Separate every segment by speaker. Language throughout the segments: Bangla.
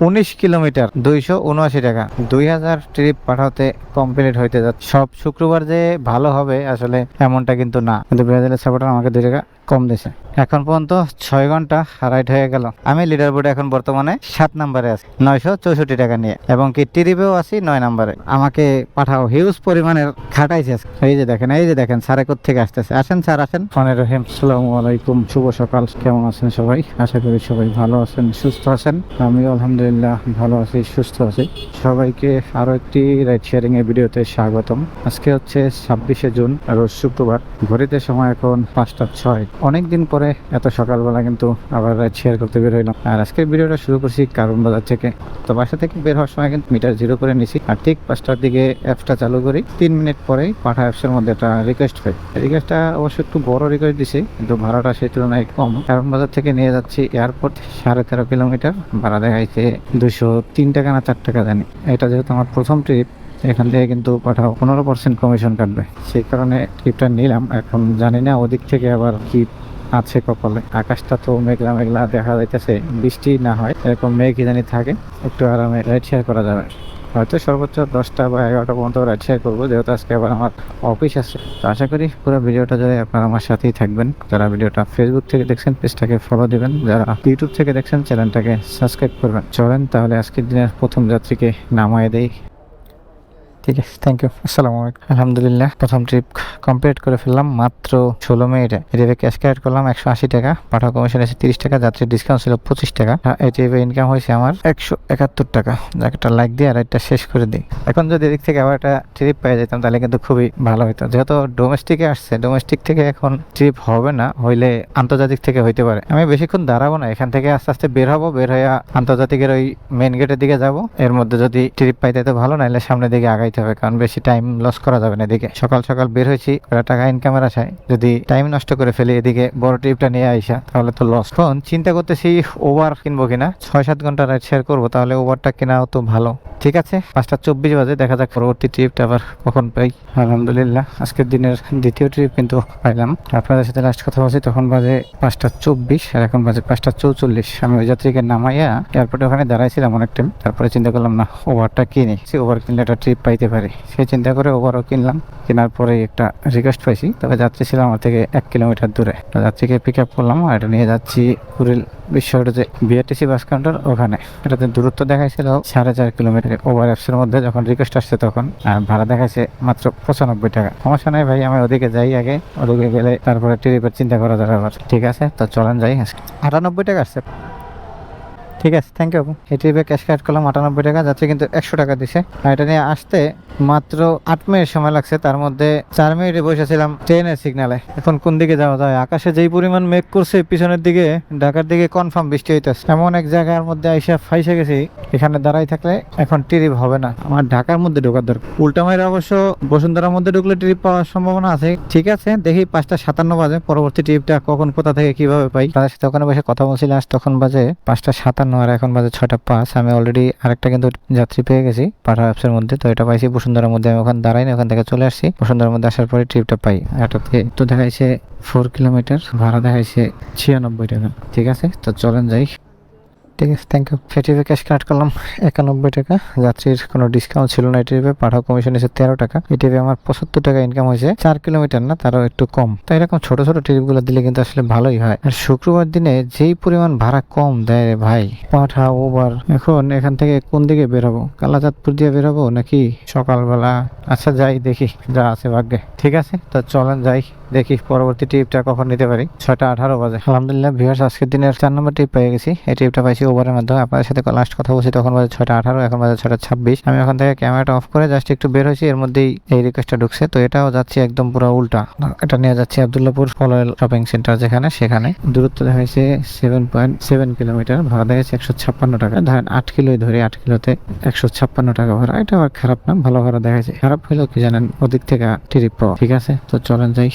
Speaker 1: 19 কিলোমিটার 279 টাকা। 2000 ট্রিপ পাঠাতে কমপ্লিট হইতে যাচ্ছে। সব শুক্রবার যে ভালো হবে আসলে এমনটা কিন্তু না, কিন্তু ব্রাজিলের সাপোর্টার আমাকে 2 টাকা কম দিছে। এখন পর্যন্ত 6 ঘন্টা রাইড হয়ে গেল। আমি লিডার বোর্ডে এখন বর্তমানে 7 নম্বরে আছি 964 টাকা নিয়ে, এবং কি ট্রিপেও আছি 9 নম্বরে। আমাকে পাঠাও হিউজ পরিমাণের খাটাইছে। এই যে দেখেন স্যার থেকে আসতেছে। আসেন স্যার আসেন। রহিম, আসসালামু আলাইকুম, শুভ সকাল। কেমন আছেন সবাই? আশা করি সবাই ভালো আছেন, সুস্থ আছেন। আমিও আলহামদুলিল্লাহ ভালো আছি, সুস্থ আছি। সবাইকে আরো একটি রাইড শেয়ারিং এর ভিডিওতে স্বাগতম। আজকে হচ্ছে 26শে জুন, রোজ শুক্রবার। ঘড়িতে সময় এখন 5টা 6। অনেকদিন পরে এত সকালবেলা কিন্তু আবার রাইড শেয়ার করতে বের হইলাম। আর আজকের ভিডিওটা শুরু করছি কারণ বাজার থেকে। তো বাসা থেকে বের হওয়ার সময় কিন্তু মিটার 0 করে নিছি, আর ঠিক 5টার দিকে অ্যাপসটা চালু করি। 3 মিনিট পরেই পাঠা অ্যাপসের মধ্যে একটা রিকোয়েস্ট পাই। রিকোয়েস্টটা অবশ্য একটু বড় রিকোয়েস্ট দিছে, কিন্তু ভাড়াটা সেই তুলনায় কম। কারণ বাজার থেকে নিয়ে যাচ্ছি এয়ারপোর্ট 13.5 কিলোমিটার, ভাড়া দেখাইছে 203 টাকা না 4 টাকা জানি। এটা যেহেতু আমার প্রথম ট্রিপ, এখান থেকে কিন্তু পাঠাও 15% কমিশন কাটবে, সেই কারণে ট্রিপটা নিলাম। এখন জানি না ওদিক থেকে আবার কি আছে কপালে। আকাশটা তো মেঘলা মেঘলা দেখা যাইতেছে, বৃষ্টি না হয় এরকম মেঘ জানি থাকে, একটু আরামে রাইড শেয়ার করা যাবে। হয়তো সর্বোচ্চ 10টা বা 11টা পর্যন্ত রাইড শেয়ার করবো, যেহেতু আজকে আবার আমার অফিস আছে। তো আশা করি পুরো ভিডিওটা যদি আপনারা আমার সাথেই থাকবেন। যারা ভিডিওটা ফেসবুক থেকে দেখছেন পেজটাকে ফলো দিবেন, যারা ইউটিউব থেকে দেখছেন চ্যানেলটাকে সাবস্ক্রাইব করবেন। চলেন তাহলে আজকের দিনের প্রথম যাত্রীকে নামায় দেই। ঠিক আছে, থ্যাংক ইউ, আসসালামু আলাইকুম। আলহামদুলিল্লাহ প্রথম ট্রিপ কমপ্লিট করে ফেললাম মাত্র 16 মিনিটে। এটিভে ক্যাশ ক্যারেট করলাম 180 টাকা, পাঠাও কমিশন এসে 30 টাকা, যাত্রীর ডিসকাউন্ট ছিল 25 টাকা। এটিভে ইনকাম হয়েছে আমার 171 টাকা। একটা লাইক দিয়ে আর একটা শেষ করে দিই। এখন যদি এদিক থেকে আবার একটা ট্রিপ পেয়ে যেতাম তাহলে কিন্তু খুবই ভালো হতো। যেহেতু ডোমেস্টিকে আসছে, ডোমেস্টিক থেকে এখন ট্রিপ হবে না, হইলে আন্তর্জাতিক থেকে হইতে পারে। আমি বেশিক্ষণ দাঁড়াবো না, এখান থেকে আস্তে আস্তে বের হবো, বের হয়ে আন্তর্জাতিকের ওই মেন গেটের দিকে যাব। এর মধ্যে যদি ট্রিপ পাইতে তো ভালো, নাইলে সামনের দিকে আগাইতে হবে, কারণ বেশি টাইম লস করা যাবে না। এদিকে সকাল সকাল বের হয়েছি টাকা ইনকামের আশায়, যদি টাইম নষ্ট করে ফেলি এদিকে বড় ট্রিপটা নিয়ে আইসা, তাহলে তো লস। এখন চিন্তা করতেছি ওভার কিনবো কিনা। 6-7 ঘন্টা রাইড শেয়ার করবো, তাহলে ওভারটা কেনাও তো ভালো। ঠিক আছে, 5টা 24 বাজে, দেখা যাক পরবর্তী ট্রিপটা আবার কখন পাই। আলহামদুলিল্লাহ আজকের দিনের দ্বিতীয় ট্রিপ কিন্তু পাইলাম। আপনাদের সাথে লাস্ট কথা বলছি তখন বাজে 5টা 24, আর এখন বাজে 5টা 44। আমি ওই যাত্রীকে নামাইয়া এয়ারপোর্টে ওখানে দাঁড়াইছিলাম অনেক টাইম, তারপরে চিন্তা করলাম না ওভারটা কিনি, ওভার কিনলে একটা ট্রিপ পাইতে পারি। সেই চিন্তা করে ওভারও কিনলাম। কেনার পরে একটা রিকোয়েস্ট পাইছি, তবে যাত্রী ছিল আমার থেকে 1 কিলোমিটার দূরে। যাত্রীকে পিক আপ করলাম, আর এটা নিয়ে যাচ্ছি কুড়িল বিশ্বরোডে যে বিআরটিসি বাস কাউন্টার ওখানে। এটাতে দূরত্ব দেখাইছিল 4.5 কিলোমিটার। ওভার অ্যাপসের মধ্যে যখন রিকোয়েস্ট আসছে তখন ভাড়া দেখাইছে মাত্র 95 টাকা। সমস্যা নাই ভাই, আমি ওদিকে যাই আগে, ওদিকে গেলে তারপরে ট্রিপের চিন্তা করা যাবে আবার। ঠিক আছে, তো চলেন যাই। 98 টাকা আসছে। ঠিক আছে, থ্যাংক ইউ। এই ট্রিপে ক্যাশ কার্ড করলাম 98 টাকা, যাচ্ছে কিন্তু 100 টাকা দিছে। আর এটা নিয়ে আসতে মাত্র 8 মিনিট সময় লাগছে, তার মধ্যে 4 মিনিটে বসেছিলাম ট্রেনের সিগনালে। এখন কোন দিকে যাওয়া যায়? আকাশে যেই পরিমাণ মেঘ করছে, পিছনের দিকে ঢাকার দিকে কনফার্ম বৃষ্টি হইতেছে। এমন এক জায়গার মধ্যে আইসা ফাইসে গেছি, এখানে দাঁড়াই থাকলে এখন ট্রিপ হবে না। আমার ঢাকার মধ্যে ঢোকার দরকার। উল্টামাইরে অবশ্য বসুন্ধরার মধ্যে ঢুকলে ট্রিপ পাওয়ার সম্ভাবনা আছে। ঠিক আছে, দেখি 5টা 57 বাজে, পরবর্তী ট্রিপটা কখন কোথা থেকে কিভাবে পাই। তাদের সাথে ওখানে বসে কথা বলছি লাস্ট, তখন বাজে 5টা 57, আর এখন বাজে 6টা 5। আমি অলরেডি আরেকটা কিন্তু যাত্রী পেয়ে গেছি পাঠা অ্যাপসের মধ্যে। তো এটা পাইছি বসুন্ধরার মধ্যে। আমি ওখানে দাঁড়াই না, ওখান থেকে চলে আসছি। বসুন্ধরার মধ্যে আসার পরে ট্রিপটা পাই। এটাতে তো দেখাইছে 4 কিলোমিটার, ভাড়া দেখাইছে 96 টাকা। ঠিক আছে, তো চলেন যাই। ঠিক আছে, থ্যাংক ইউ। ট্রিপে ক্যাশ কালেক্ট করলাম 91 টাকা। যাত্রীর কোনো ডিসকাউন্ট ছিল না। ট্রিপে পাঠাও কমিশন এসে 13 টাকা। এই ট্রিপে আমার 75 টাকা ইনকাম হয়েছে। 4 কিলোমিটার না, তারও একটু কম। তো এরকম ছোট ছোট ট্রিপগুলো দিলে কিন্তু আসলে ভালোই হয়। আর শুক্রবার দিনে যেই পরিমাণ ভাড়া কম দেয় রে ভাই, পাঠা ওভার। এখন এখান থেকে কোন দিকে বেরোবো? কালাচাঁদপুর দিয়ে বেরোবো নাকি সকালবেলা? আচ্ছা যাই, দেখি যা আছে ভাগ্যে। ঠিক আছে, তো চলেন যাই, দেখি পরবর্তী ট্রিপটা কখন নিতে পারি। 6টা 18 বাজে। আলহামদুলিল্লাহ ভিউয়ার্স, আজকের দিনের 4 নম্বর ট্রিপ পেয়ে গেছি। এই ট্রিপটা পাইছি ওভারের মাধ্যমে। আপনাদের সাথে লাস্ট কথা বলছি তখন বাজে 6টা 18, এখন বাজে 6টা 26। আমি ওখান থেকে ক্যামেরাটা অফ করে জাস্ট একটু বের হয়েছি, এর মধ্যেই এই রিকোয়েস্টটা ঢুকছে। তো এটাও যাচ্ছি একদম পুরো উল্টা। এটা নিয়ে যাচ্ছি আব্দুল্লাহপুর ফলওয়েল শপিং সেন্টার, সেখানে দূরত্ব দেখাইছে 7.7 কিলোমিটার, ভাড়া দেখাইছে 156 টাকা। ধরেন 8 কিলোই ধরে, 8 কিলোতে 156 টাকা ভাড়া। এটা আবার খারাপ না, ভালো ভাড়া দেখাইছে। খারাপ হইলেও কি জানেন, ওদিক থেকে ট্রিপ পাওয়া। ঠিক আছে, তো চলেন যাই।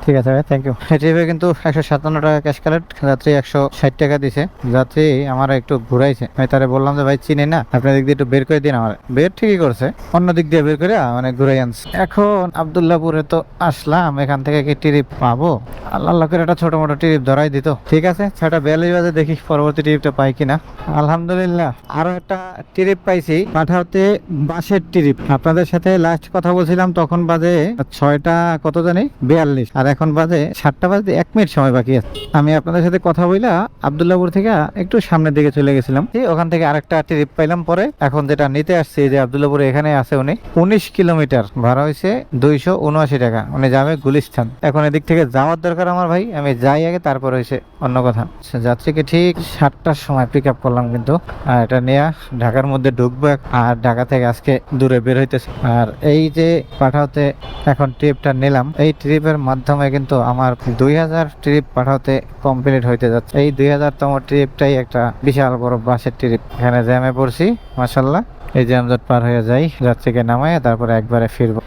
Speaker 1: ঠিক আছে ভাই, থ্যাংক ইউ। ট্রিপে কিন্তু 157 টাকা ক্যাশ কালেক্ট, যাত্রী 160 টাকা দিছে। যাত্রী আমার একটু ঘুরাইছে, আমি তারে বললাম যে ভাই চিনি না, আপনার দিক দিয়ে একটু বের করে দিন। আমার বের ঠিকই করছে, অন্য দিক দিয়ে বের করে মানে ঘুরাই আনছে। এখন আব্দুল্লাহপুরে তো আসলাম, এখান থেকে কি ট্রিপ পাবো? আল্লাহ আল্লাহ করে একটা ছোট মোটো ট্রিপ ধরাই দিত। ঠিক আছে, 6:42 বাজে, দেখি পরবর্তী ট্রিপটা পাই কিনা। আলহামদুলিল্লাহ আরো একটা ট্রিপ পাইছি, পাঠাতে বাসের ট্রিপ। আপনাদের সাথে লাস্ট কথা বলছিলাম তখন বাজে 6টা কত জানি 42, আর এখন বাজে 7টা বাজে 1 মিনিট সময় বাকি আছে। আমি আপনাদের সাথে কথা বইলা আব্দুল্লাহপুর থেকে একটু সামনের দিকে চলে গেছিলাম, ওখান থেকে আরেকটা ট্রিপ পাইলাম পরে। এখন যেটা নিতে আসছি, যে আব্দুল্লাহপুর এখানে আছে উনি, 19 কিলোমিটার ভাড়া হয়েছে 279 টাকা। উনি যাবে গুলিস্তান। এখন এদিক থেকে যাওয়ার দরকার আমার ভাই, আমি যাই আগে, তারপর হয়েছে অন্য কথা। যাত্রীকে ঠিক 7টার সময় পিক আপ করলাম কিন্তু, আর এটা নিয়ে ঢাকার মধ্যে ঢুকবো, আর ঢাকা থেকে আজকে দূরে বের হইতেছে। আর এই যে পাঠাতে এখন ট্রিপটা নিলাম, এই ট্রিপের মাধ্যমে কিন্তু আমার 2000 ট্রিপ পাঠাতে কমপ্লিট হইতে যাচ্ছে। এই 2000তম ট্রিপটাই একটা বিশাল বড় বাসের ট্রিপ। এখানে জ্যামে পড়ছি মাশাল্লাহ, এই জ্যামজট পার হয়ে যাই, যাত্রীকে নামায় তারপরে একবারে ফিরবো।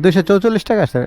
Speaker 1: 244 টাকা আছে,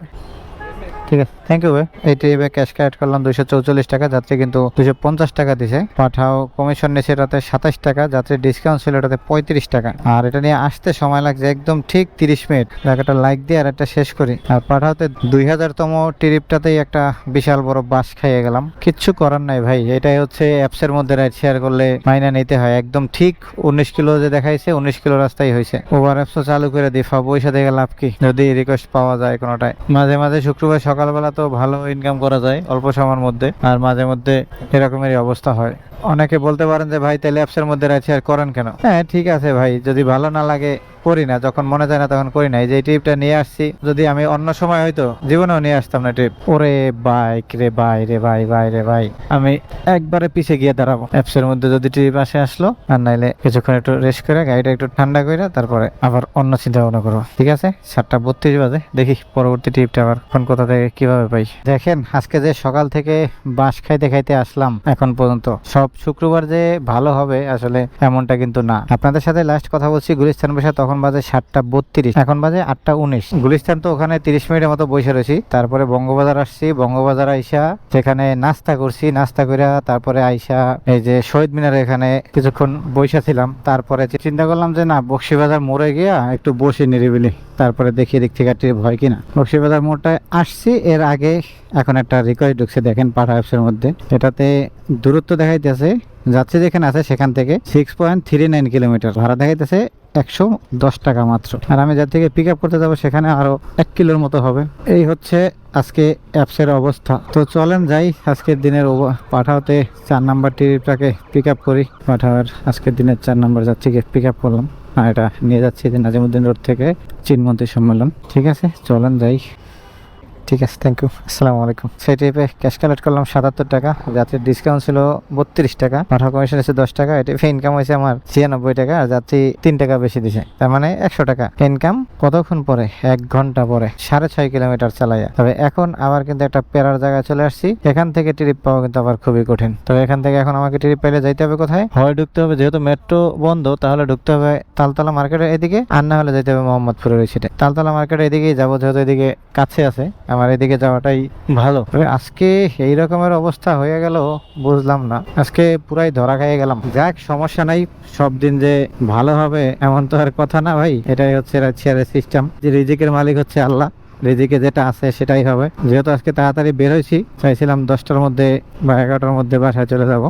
Speaker 1: ঠিক আছে, থ্যাংক ইউ ভাই। এই ট্রিপে ক্যাশ কালেক্ট করলাম 244 টাকা, যাত্রী কিন্তু 250 টাকা দিছে। পাঠাও কমিশন নিয়েছে এটাতে 27 টাকা, যাত্রীর ডিসকাউন্ট ছিল এটাতে 35 টাকা। আর এটা নিয়ে আসতে সময় লাগছে একদম ঠিক 30 মিনিট। একটা লাইক দিয়ে আর একটা শেষ করি। আর পাঠাওতে 2000তম ট্রিপটাতেই একটা বিশাল বড় বাস খাইয়ে গেলাম, কিচ্ছু করার নাই ভাই। এটাই হচ্ছে অ্যাপসের মধ্যে রাইড শেয়ার করলে মাইনা নিতে হয়। একদম ঠিক 19 কিলো যে দেখাইছে, 19 কিলো রাস্তায় হয়েছে। ওভার অ্যাপসও চালু করে দিফা, পয়সা দেখে লাভ কি, যদি রিকোয়েস্ট পাওয়া যায় কোনোটাই। মাঝে মাঝে শুক্রবার সকালবেলা তো ভালো ইনকাম করা যায় অল্প সময়ের মধ্যে, আর মাঝে মধ্যে এরকমেরই অবস্থা হয়। অনেকে বলতে পারেন যে ভাই তাহলে অ্যাপসের মধ্যে রাইড শেয়ার করেন কেন? হ্যাঁ ঠিক আছে ভাই, যদি ভালো না লাগে করি না, যখন মনে যায় না তখন করি না। এই যে ট্রিপটা নিয়ে আসছি, যদি আমি অন্য সময় হয়তো জীবনেও নিয়ে আসতাম না ট্রিপ। ওরে বাইক রে ভাই রে ভাই, ভাই রে ভাই, আমি একবারে পিছে গিয়ে দাঁড়াবো অ্যাপসের মধ্যে যদি ট্রিপ আসলো। আর নাইলে কিছুক্ষণ একটু রেস্ট করে গাড়িটা একটু ঠান্ডা করে তারপরে আবার অন্য চিন্তা ভাবনা করবো। ঠিক আছে, 7:32 বাজে, দেখি পরবর্তী ট্রিপটা আবার কোন কোথা থেকে কিভাবে পাই। দেখেন আজকে যে সকাল থেকে বাস খাইতে খাইতে আসলাম এখন পর্যন্ত, সব শুক্রবার যে ভালো হবে আসলে এমনটা কিন্তু না। আপনাদের সাথে লাস্ট কথা বলছি গুলিস্তান বসে, তখন বাজে 7:32, এখন বাজে 8:19। গুলিস্তান তো ওখানে 30 মিনিটের মতো বসে রয়েছি। তারপরে বঙ্গবাজার আসছি, বঙ্গবাজার আইসা সেখানে নাস্তা করছি, নাস্তা করে তারপরে আইসা এই যে শহীদ মিনারে এখানে কিছুক্ষণ বসে ছিলাম। তারপরে চিন্তা করলাম যে না, বক্সিবাজার মোড়ে গিয়া একটু বসে নিরিবিলি, তারপরে দেখি এদিক থেকে ট্রিপ হয় কিনা। বক্সিবাজার মোড়টায় আসছি, এর আগে এখন একটা রিকোয়েস্ট ঢুকছে দেখেন পাঠা অ্যাপসের মধ্যে। এটাতে দূরত্ব দেখাইতেছে যাচ্ছে যেখানে আছে সেখান থেকে 6.39 কিলোমিটার, ভাড়া দেখাইতেছে 110 টাকা মাত্র। আর আমি যার থেকে পিক আপ করতে যাবো সেখানে আরো 1 কিলোর মতো হবে। এই হচ্ছে আজকে অ্যাপসের অবস্থা। তো চলেন যাই আজকের দিনের পাঠাওতে 4 নাম্বার ট্রিপটাকে পিক আপ করি। পাঠাওয়ার আজকের দিনের 4 নাম্বার যাত্রীকে পিক আপ করলাম, আর এটা নিয়ে যাচ্ছি নাজিমুদ্দিন রোড থেকে চিনমন্ত্রী সম্মেলন। ঠিক আছে, চলেন যাই। ঠিক আছে, থ্যাংক ইউ, আসসালামু আলাইকুম। সেই ট্রিপে ক্যাশ কালেক্ট করলাম 77 টাকা, যাত্রীর ডিসকাউন্ট ছিল 32 টাকা, পাঠা কমিশন এসে 10 টাকা। এটি ইনকাম হয়েছে আমার 96 টাকা, আর যাত্রী 3 টাকা বেশি দিছে, তার মানে 100 টাকা ইনকাম। কতক্ষণ পরে? 1 ঘন্টা পরে 6.5 কিলোমিটার চালাইয়া। তবে এখন আবার কিন্তু একটা পেরার জায়গায় চলে আসছি, এখান থেকে ট্রিপ পাওয়া কিন্তু আবার খুবই কঠিন। তবে এখান থেকে এখন আমাকে ট্রিপ পাইলে যাইতে হবে কোথায়? হয় ঢুকতে হবে, যেহেতু মেট্রো বন্ধ, তাহলে ঢুকতে হবে তালতলা মার্কেটের এদিকে, আর না হলে যাইতে হবে মোহাম্মদপুরের ওই সাইডে। তালতলা মার্কেটের এদিকেই যাবো, যেহেতু এদিকে কাছে আছে, আমার এদিকে যাওয়াটাই ভালো। তবে আজকে এই রকমের অবস্থা হয়ে গেল বুঝলাম না, আজকে পুরাই ধরা খাইয়ে গেলাম। যাক, সমস্যা নাই, সব দিন যে ভালো হবে এমন তো আর কথা না ভাই। এটাই হচ্ছে শেয়ারের সিস্টেম, যে রিজিকের মালিক হচ্ছে আল্লাহ, রিজিকে যেটা আছে সেটাই হবে। যেহেতু আজকে তাড়াতাড়ি বের হয়েছি, চাইছিলাম 10টার মধ্যে বা 11টার মধ্যে বাসায় চলে যাব,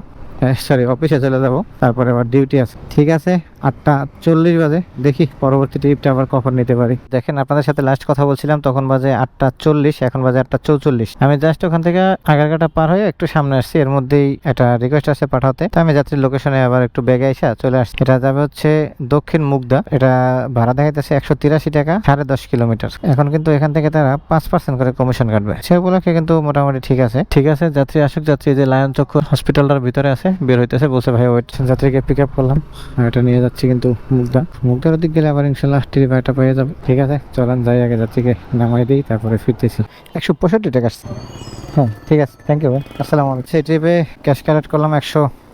Speaker 1: সরি অফিসে চলে যাব, তারপরে আবার ডিউটি আছে। ঠিক আছে, 8:40 বাজে, দেখি পরবর্তী ট্রিপটা আবার কখন নিতে পারি। দেখেন আপনাদের সাথে লাস্ট কথা বলছিলাম তখন বাজে 8:40, এখন বাজে 8:44। আমি জাস্ট ওখান থেকে আগারগাটা পার হয়ে একটু সামনে আসছি, এর মধ্যেই একটা রিকোয়েস্ট আছে পাঠাতে। তো আমি যাত্রীর লোকেশনে আবার একটু বেগে এসে চলে আসছি। এটা যাবে হচ্ছে দক্ষিণ মুগদা, এটা ভাড়া দেখাইতেছে 183 টাকা, 10.5 কিলোমিটার। এখন কিন্তু এখান থেকে তারা 5% করে কমিশন কাটবে, সে উপলক্ষে কিন্তু মোটামুটি ঠিক আছে। ঠিক আছে, যাত্রী আসুক। যাত্রী যে লায়ন চক্ষু হসপিটালটার ভিতরে আছে, বের হইতেছে, বলছে ভাই ওয়েট। যাত্রীকে পিক আপ করলাম, এটা নিয়ে যাচ্ছি কিন্তু মুগদার দিক গেলে আবার ইনশাল্লাহ ট্রিপ একটা পেয়ে যাবে। ঠিক আছে, চলেন যাই, আগে যাত্রীকে নামাই দিই, তারপরে ফিরতেছি। 165 টাকা আসছে। হ্যাঁ ঠিক আছে, থ্যাংক ইউ ভাই, আসসালামু আলাইকুম। সেই ট্রিপে ক্যাশ কালেক্ট করলাম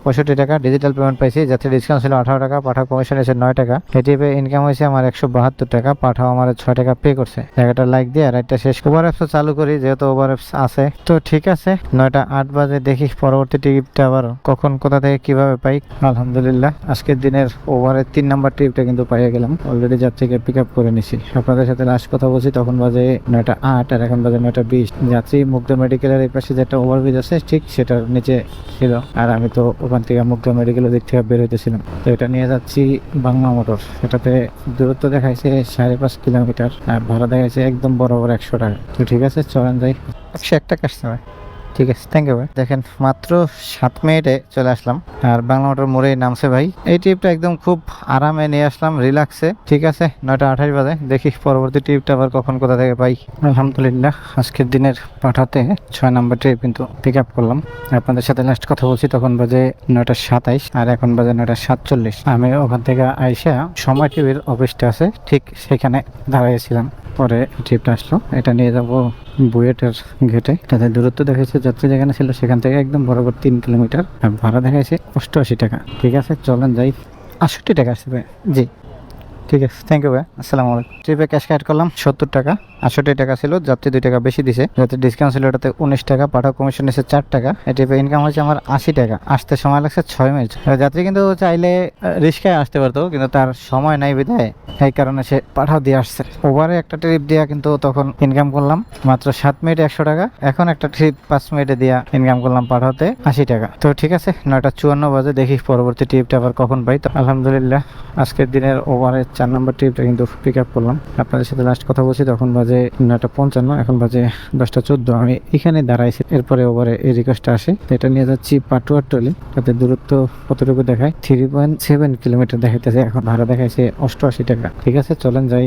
Speaker 1: 65 টাকা। ডিজিটাল পেমেন্ট পাইছি, যাত্রী ডিসকাউন্ট ছিল 18 টাকা, পাঠাও কমিশন এসে 9 টাকা। এটিপে ইনকাম হয়েছে আমার 172 টাকা, পাঠাও আমার 6 টাকা পে করছে। জায়গাটা লাইক দিয়ে রাইটটা শেষ। ওভার অ্যাপস চালু করি, যেহেতু ওভার অ্যাপস আছে। তো ঠিক আছে, 9টা 8 বাজে, দেখি পরবর্তী টিকিটটা আবার কখন কোথা থেকে কিভাবে পাই। আলহামদুলিল্লাহ আজকের দিনের ওভারের 3 নাম্বার ট্রিপটা কিন্তু পাইয়ে গেলাম। অলরেডি যাত্রীকে পিক আপ করে নিছি। আপনাদের সাথে লাস্ট কথা বলছি তখন বাজে 9টা 8 আর এখন বাজে 9টা 20। যাত্রী মুগ্ধ মেডিকেলের এই পাশে যেটা ওভারব্রিজ আছে ঠিক সেটার নিচে ছিল, আর আমি তো ওখান থেকে মুগ্ধ মেডিকেলের দিক থেকে বের হইতেছিলাম। তো এটা নিয়ে যাচ্ছি বাংলা মোটর। এটাতে দূরত্ব দেখাইছে 5.5 কিলোমিটার আর ভাড়া দেখাইছে একদম বরাবর 100 টাকা। তো ঠিক আছে, চলেন যাই। 101 টাকা আসছে ভাই। ঠিক আছে, থ্যাংক ইউ ভাই। দেখেন মাত্র 7 মিনিটে চলে আসলাম আর বাংলা মোটর মোড়েই নামছে ভাই। এই ট্রিপটা একদম খুব আরামে নিয়ে আসলাম, রিল্যাক্সে। ঠিক আছে, 9টা 28 বাজে, দেখি পরবর্তী ট্রিপটা আবার কখন কোথা থেকে পাই। আলহামদুলিল্লাহ আজকের দিনের পাঠাতে 6 নাম্বার ট্রিপ কিন্তু পিক আপ করলাম। আপনাদের সাথে লাস্ট কথা বলছি তখন বাজে 9টা 27 আর এখন বাজে 9টা 47। আমি ওখান থেকে আইসা সময় টিভির অফিসটা আছে ঠিক সেখানে দাঁড়িয়েছিলাম। পরে ট্রিপটা আসলো, এটা নিয়ে যাবো বুয়েটের ঘেটে। এটাতে দূরত্ব দেখাচ্ছে যাত্রী যেখানে ছিল সেখান থেকে একদম বরাবর 3 কিলোমিটার আর ভাড়া দেখাইছে 88 টাকা। ঠিক আছে, চলেন যাই। 68 টাকা আসবে। জি ঠিক আছে, থ্যাংক ইউ ভাই। আসসালামু আলাইকুম। ট্রিপে ক্যাশ কাট করলাম 70 টাকা। 68 টাকা ছিল, যাত্রী 2 টাকা বেশি দিছে। যাত্রী ডিসকাউন্ট ছিল এটাতে 19 টাকা, পাঠাও কমিশন এসে 4 টাকা। ট্রিপে ইনকাম হয়েছে আমার 80 টাকা। আসতে সময় লাগছে 6 মিনিট। যাত্রী কিন্তু চাইলে রিক্সায় আসতে পারতো, কিন্তু তার সময় নাই বিধায় এই কারণে সে পাঠাও দিয়ে আসছে। ওভারে একটা ট্রিপ দিয়া কিন্তু তখন ইনকাম করলাম মাত্র 7 মিনিটে 100 টাকা। এখন একটা ট্রিপ 5 মিনিটে দিয়া ইনকাম করলাম পাঠাতে 80 টাকা। তো ঠিক আছে, 9টা 54 বাজে, দেখি পরবর্তী ট্রিপটা আবার কখন পাই। তো আলহামদুলিল্লাহ আজকের দিনের ওভারে 4 নম্বর ট্রিপটা কিন্তু পিক আপ করলাম। আপনাদের সাথে লাস্ট কথা বলছি তখন বাজে 9টা 55, এখন বাজে 10টা 14। আমি এখানে দাঁড়াইছি, এরপরে ওভারে এই রিকোয়েস্টটা আসে। এটা নিয়ে যাচ্ছি পাটুয়ারটলি। তাতে দূরত্ব কতটুকু দেখায়? 3.7 কিলোমিটার দেখাইতেছে, এখন ভাড়া দেখাইছে 88 টাকা। ঠিক আছে, চলেন যাই।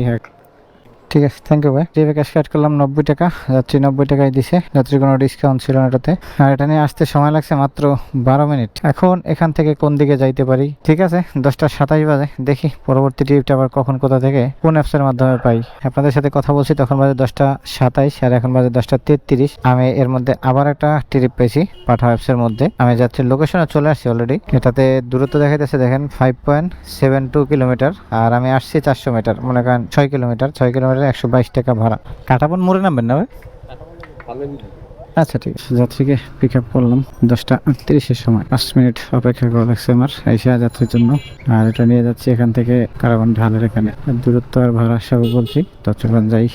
Speaker 1: ঠিক আছে, থ্যাংক ইউ ভাই। ট্রিপে ক্যাশ কাট করলাম 90 টাকা, যাত্রী 90 টাকায় দিছে। যাত্রীর কোনো ডিসকাউন্ট ছিল না এটাতে। আর এটা নিয়ে আসতে সময় লাগছে মাত্র 12 মিনিট। এখন এখান থেকে কোন দিকে যাইতে পারি? ঠিক আছে, 10টা 27 বাজে, দেখি পরবর্তী ট্রিপটা আবার কখন কোথা থেকে কোন অ্যাপসের মাধ্যমে পাই। আপনাদের সাথে কথা বলছি তখন বাজে 10টা 27 আর এখন বাজে 10টা 33। আমি এর মধ্যে আবার একটা ট্রিপ পেয়েছি পাঠাও অ্যাপসের মধ্যে। আমি যাত্রীর লোকেশনে চলে আসছি অলরেডি। এটাতে দূরত্ব দেখাইতেছে দেখেন 5.72 কিলোমিটার আর আমি আসছি 400 মিটার, মনে করেন 6 কিলোমিটার। 6 কিলোমিটার 122 টাকা ভাড়া। কাটাবন মোড়ে নামবেন না ভাই? আচ্ছা ঠিক আছে, যাত্রীকে পিক আপ করলাম 10টা 38-এর সময়। 5 মিনিট অপেক্ষা করা লাগছে আমার এসে যাত্রীর জন্য। আর এটা নিয়ে যাচ্ছি এখান থেকে কারাবান ঢালের এখানে। দূরত্ব আর ভাড়া সব বলছি, তো চলুন যাই।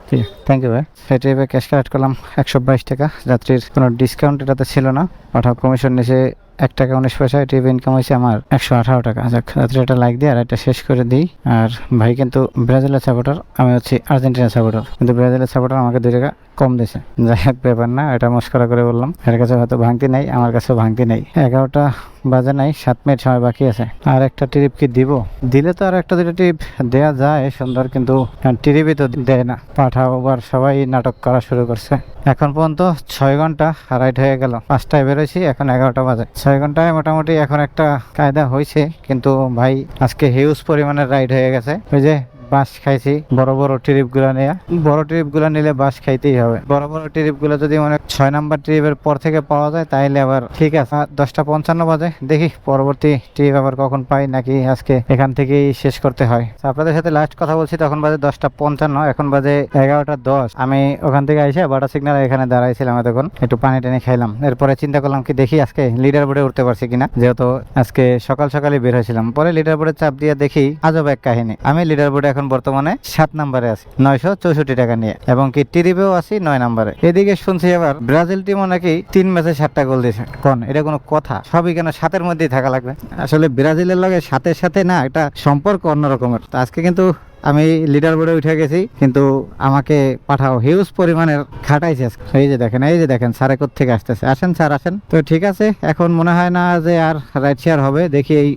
Speaker 1: ঠিক আছে, থ্যাংক ইউ ভাই। ট্রিপে ক্যাশ কালেক্ট করলাম 122 টাকা। যাত্রীর কোনো ডিসকাউন্ট এটাতে ছিল না, পাঠাও কমিশন নিচে 1 টাকা 19 পয়সা। ট্রিপ ইনকাম হয়েছে আমার 118 টাকা। যাক, যাত্রী এটা লাইক দিয়ে আর এটা শেষ করে দিই। আর ভাই কিন্তু ব্রাজিলের সাপোর্টার, আমি হচ্ছি আর্জেন্টিনার সাপোর্টার, কিন্তু ব্রাজিলের সাপোর্টার আমাকে 2 টাকা কম দিয়েছে। যাই হোক, ব্যাপার না, এটা মস্করা করে বললাম। এর কাছে হয়তো ভাঙতি নাই, আমার কাছেও ভাঙতি নেই। 11টা বাজে নাই, 7 মিনিট সময় বাকি আছে। আর একটা ট্রিপ কি দিব? দিলে তো আর একটা 2টা ট্রিপ দেয়া যায় সুন্দর, কিন্তু ট্রিপই তো দেয় না। পাঠাও আবার সবাই নাটক করা শুরু করছে। এখন পর্যন্ত 6 ঘন্টা রাইড হয়ে গেল। 5টায় বেরোইছি, এখন 11টা বাজে। 6 ঘন্টায় মোটামুটি এখন একটা কায়দা হয়েছে, কিন্তু ভাই আজকে হিউজ পরিমাণের রাইড হয়ে গেছে। ওই যে বাস খাইছি বড় বড় ট্রিপ গুলা নিয়ে। বড় ট্রিপ গুলা নিলে বাস খাইতেই হবে। বড় বড় ট্রিপ গুলা যদি মানে 6 নাম্বার ট্রিপের পর থেকে পাওয়া যায় তাইলে আবার ঠিক আছে। 10টা 55 বাজে, দেখি পরবর্তী ট্রিপ আবার কখন পাই, নাকি আজকে এখান থেকেই শেষ করতে হয়। আপনাদের সাথে লাস্ট কথা বলছি তখন বাজে 10টা 55, এখন বাজে 11টা 10। আমি ওখান থেকে আইসা বাটা সিগন্যাল এখানে দাঁড়াইছিলাম, তখন একটু পানি টানি খাইলাম। এরপরে চিন্তা করলাম কি দেখি আজকে লিডার বোর্ডে উঠতে পারছি কিনা, যেহেতু আজকে সকাল সকালই বের হয়েছিলাম। পরে লিডার বোর্ডে চাপ দিয়ে দেখি আজব এক কাহিনী। আমি লিডার বোর্ডে এখন বর্তমানে 7 নম্বরে আছি 964 টাকা নিয়ে, এবং কি ট্রিপেও আছি 9 নম্বরে। এদিকে শুনছি আবার ব্রাজিল টিমও নাকি 3 ম্যাচে 7টা গোল দিয়েছে। কোন এটা কোনো কথা? সবই কেন 7-এর মধ্যেই থাকা লাগবে? আসলে ব্রাজিলের লগে 7-এর সাথে না একটা সম্পর্ক অন্যরকমের। আজকে কিন্তু আমি লিডার বোর্ডে উঠে গেছি, কিন্তু আমাকে পাঠাও হিউজ পরিমাণের খাটাইছে। এই যে দেখেন স্যার থেকে আসতেছে। আসেন স্যার আসেন। তো ঠিক আছে, এখন মনে হয় না যে আর রাইড শেয়ার হবে। দেখি এই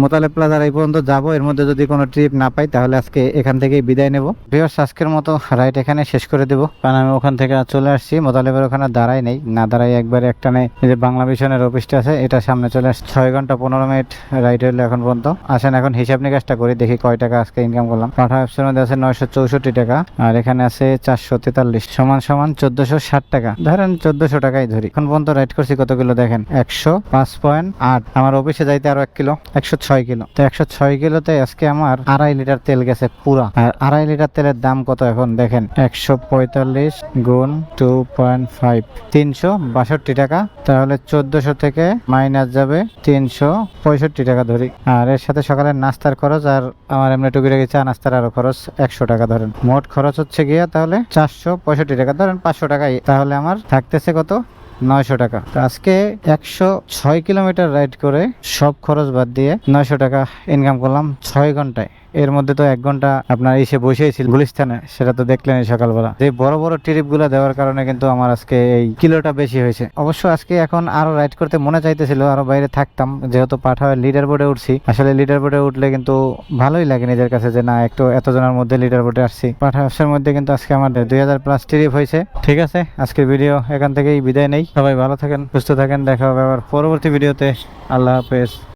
Speaker 1: মোতালেব প্লাজার এই পর্যন্ত যাবো, এর মধ্যে যদি কোনো ট্রিপ না পাই তাহলে আজকে এখান থেকেই বিদায় নেব। ভিউয়ার্স, আজকের মতো রাইড এখানে শেষ করে দেবো, কারণ আমি ওখান থেকে চলে আসছি। মোতালেবের ওখানে দাঁড়াই নেই, না দাঁড়াই একবারে একটানে এই যে বাংলা মিশনের অফিসটা আছে এটা সামনে চলে আসছে। 6 ঘন্টা 15 মিনিট রাইড হইলো এখন পর্যন্ত। আসেন এখন হিসাব নিকাশটা করি, দেখি কয় টাকা আজকে ইনকাম করলাম। পাঠা অ্যাপসের মধ্যে আছে 964 টাকা, আর এখানে আছে 443 সমান 1460 টাকা। ধরেন 1400 টাকাই ধরি। এখন পর্যন্ত রাইড করছি কত কিলো দেখেন, 105.8। আমার অফিসে যাইতে আরো 1 কিলো, 106 কিলো। তো 106 কিলোতে আজকে আমার 2.5 লিটার তেল গেছে পুরা। আর 2.5 লিটার তেলের দাম কত এখন দেখেন, 145 গুণ 2.5, 362 টাকা। তাহলে 1400 থেকে মাইনাস যাবে 365 টাকা ধরি। আর এর সাথে সকালের নাস্তার খরচ আর আমার এমনি টুকিটাকি চা নাস্তার আরো খরচ 100 টাকা ধরেন। মোট খরচ হচ্ছে গিয়া তাহলে 465 টাকা, ধরেন 500 টাকাই। তাহলে আমার থাকতেছে কত, 900 টাকা। তো আজকে 106 কিলোমিটার রাইড করে সব খরচ বাদ দিয়ে 900 টাকা ইনকাম করলাম 6 ঘন্টায়। এর মধ্যে তো 1 ঘন্টা আপনার এসে বসেছিল গুলিস্তানে, সেটা তো দেখলেন সকালবেলা। যে বড় বড় ট্রিপ গুলা দেওয়ার কারণে কিন্তু আমার আজকে এই কিলোটা বেশি হয়েছে। অবশ্য আজকে এখন আরো রাইড করতে মনে চাইতেছিল, আরো বাইরে থাকতাম, যেহেতু পাঠাওয়ে লিডার বোর্ডে উঠছি। আসলে লিডার বোর্ডে উঠলে কিন্তু ভালোই লাগে নিজের কাছে, যে না একটু এতজনের মধ্যে লিডার বোর্ডে আসছি। পাঠাওয়ের মধ্যে কিন্তু আজকে আমার 2000 প্লাস ট্রিপ হয়েছে। ঠিক আছে, আজকের ভিডিও এখান থেকেই বিদায় নেই। সবাই ভালো থাকেন, সুস্থ থাকেন, দেখা হবে আবার পরবর্তী ভিডিওতে। আল্লাহ হাফেজ।